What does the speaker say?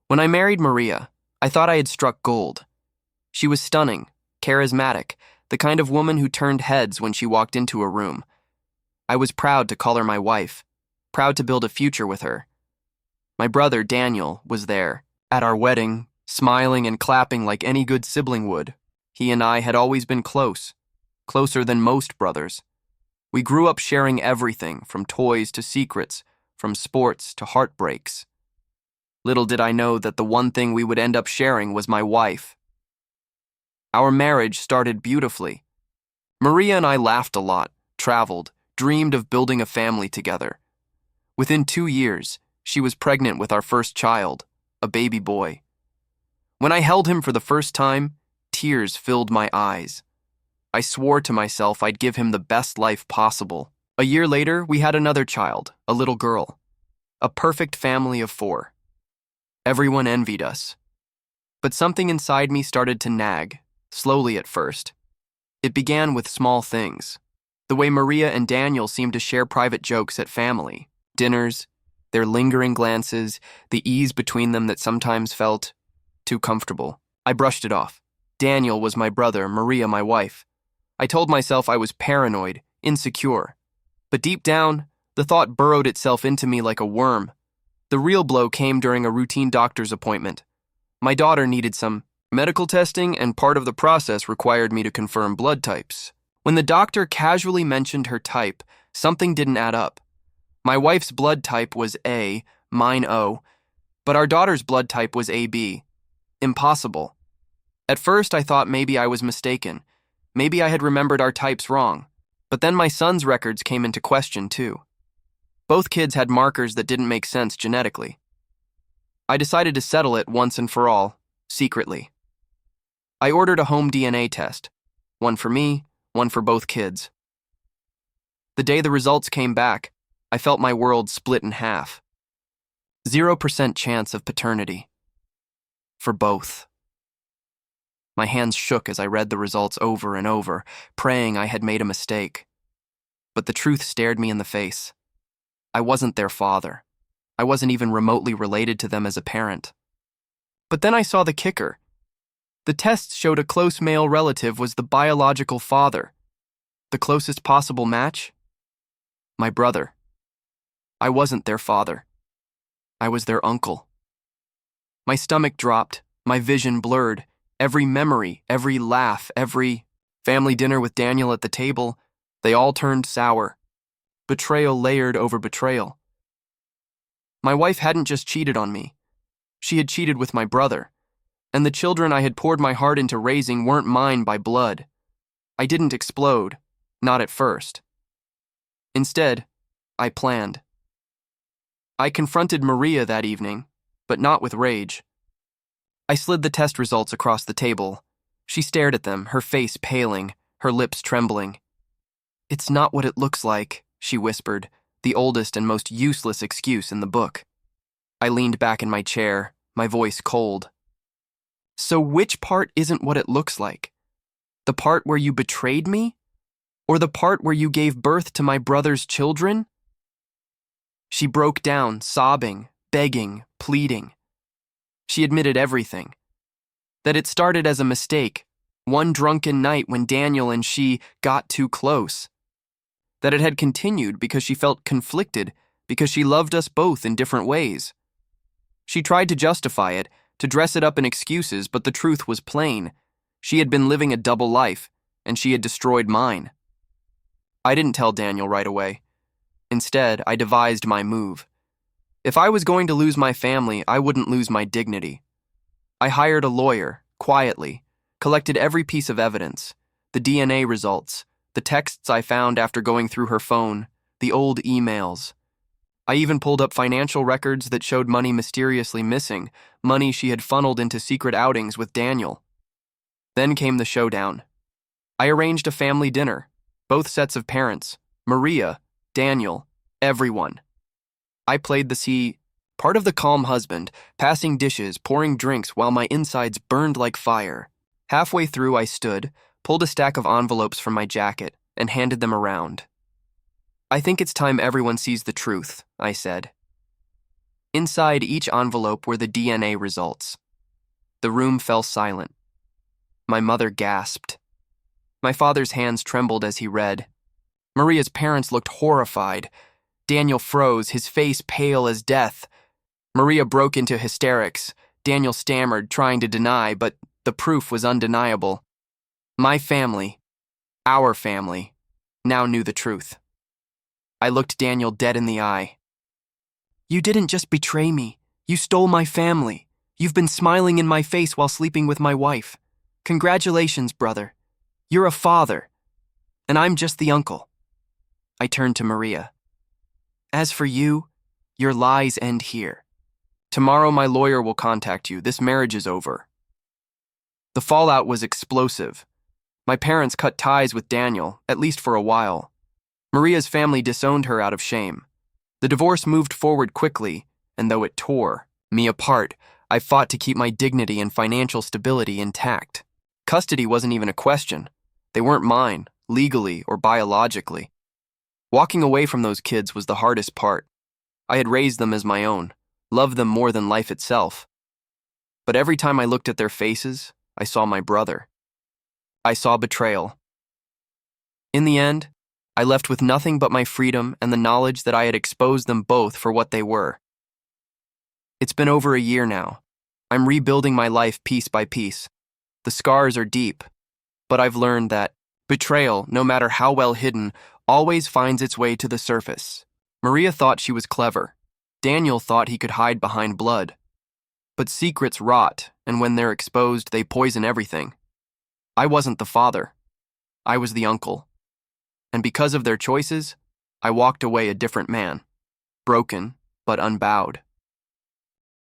When I married Maria, I thought I had struck gold. She was stunning, charismatic, the kind of woman who turned heads when she walked into a room. I was proud to call her my wife, proud to build a future with her. My brother, Daniel, was there, at our wedding, smiling and clapping like any good sibling would. He and I had always been close, closer than most brothers. We grew up sharing everything, from toys to secrets, from sports to heartbreaks. Little did I know that the one thing we would end up sharing was my wife. Our marriage started beautifully. Maria and I laughed a lot, traveled, dreamed of building a family together. Within 2 years, she was pregnant with our first child, a baby boy. When I held him for the first time, tears filled my eyes. I swore to myself I'd give him the best life possible. A year later, we had another child, a little girl. A perfect family of 4. Everyone envied us. But something inside me started to nag, slowly at first. It began with small things. The way Maria and Daniel seemed to share private jokes at family, dinners, their lingering glances, the ease between them that sometimes felt too comfortable. I brushed it off. Daniel was my brother, Maria my wife. I told myself I was paranoid, insecure. But deep down, the thought burrowed itself into me like a worm. The real blow came during a routine doctor's appointment. My daughter needed some medical testing, and part of the process required me to confirm blood types. When the doctor casually mentioned her type, something didn't add up. My wife's blood type was A, mine O, but our daughter's blood type was AB. Impossible. At first, I thought maybe I was mistaken. Maybe I had remembered our types wrong. But then my son's records came into question, too. Both kids had markers that didn't make sense genetically. I decided to settle it once and for all, secretly. I ordered a home DNA test, one for me, one for both kids. The day the results came back, I felt my world split in half. 0% chance of paternity. For both. My hands shook as I read the results over and over, praying I had made a mistake. But the truth stared me in the face. I wasn't their father. I wasn't even remotely related to them as a parent. But then I saw the kicker. The tests showed a close male relative was the biological father. The closest possible match? My brother. I wasn't their father. I was their uncle. My stomach dropped, my vision blurred. Every memory, every laugh, every family dinner with Daniel at the table, they all turned sour. Betrayal layered over betrayal. My wife hadn't just cheated on me. She had cheated with my brother. And the children I had poured my heart into raising weren't mine by blood. I didn't explode, not at first. Instead, I planned. I confronted Maria that evening, but not with rage. I slid the test results across the table. She stared at them, her face paling, her lips trembling. "It's not what it looks like," she whispered, the oldest and most useless excuse in the book. I leaned back in my chair, my voice cold. "So which part isn't what it looks like? The part where you betrayed me? Or the part where you gave birth to my brother's children?" She broke down, sobbing, begging, pleading. She admitted everything. That it started as a mistake, one drunken night when Daniel and she got too close. That it had continued because she felt conflicted, because she loved us both in different ways. She tried to justify it, to dress it up in excuses, but the truth was plain. She had been living a double life, and she had destroyed mine. I didn't tell Daniel right away. Instead, I devised my move. If I was going to lose my family, I wouldn't lose my dignity. I hired a lawyer, quietly, collected every piece of evidence, the DNA results, the texts I found after going through her phone, the old emails. I even pulled up financial records that showed money mysteriously missing, money she had funneled into secret outings with Daniel. Then came the showdown. I arranged a family dinner, both sets of parents, Maria, Daniel, everyone. I played part of the calm husband, passing dishes, pouring drinks while my insides burned like fire. Halfway through, I stood, pulled a stack of envelopes from my jacket, and handed them around. "I think it's time everyone sees the truth," I said. Inside each envelope were the DNA results. The room fell silent. My mother gasped. My father's hands trembled as he read. Maria's parents looked horrified. Daniel froze, his face pale as death. Maria broke into hysterics. Daniel stammered, trying to deny, but the proof was undeniable. My family, our family, now knew the truth. I looked Daniel dead in the eye. You didn't just betray me. You stole my family. You've been smiling in my face while sleeping with my wife. Congratulations, brother. You're a father, and I'm just the uncle. I turned to Maria. As for you, your lies end here. Tomorrow my lawyer will contact you. This marriage is over. The fallout was explosive. My parents cut ties with Daniel, at least for a while. Maria's family disowned her out of shame. The divorce moved forward quickly, and though it tore me apart, I fought to keep my dignity and financial stability intact. Custody wasn't even a question. They weren't mine, legally or biologically. Walking away from those kids was the hardest part. I had raised them as my own, loved them more than life itself. But every time I looked at their faces, I saw my brother. I saw betrayal. In the end, I left with nothing but my freedom and the knowledge that I had exposed them both for what they were. It's been over a year now. I'm rebuilding my life piece by piece. The scars are deep, but I've learned that betrayal, no matter how well hidden, always finds its way to the surface. Maria thought she was clever. Daniel thought he could hide behind blood. But secrets rot, and when they're exposed, they poison everything. I wasn't the father. I was the uncle. And because of their choices, I walked away a different man, broken but unbowed.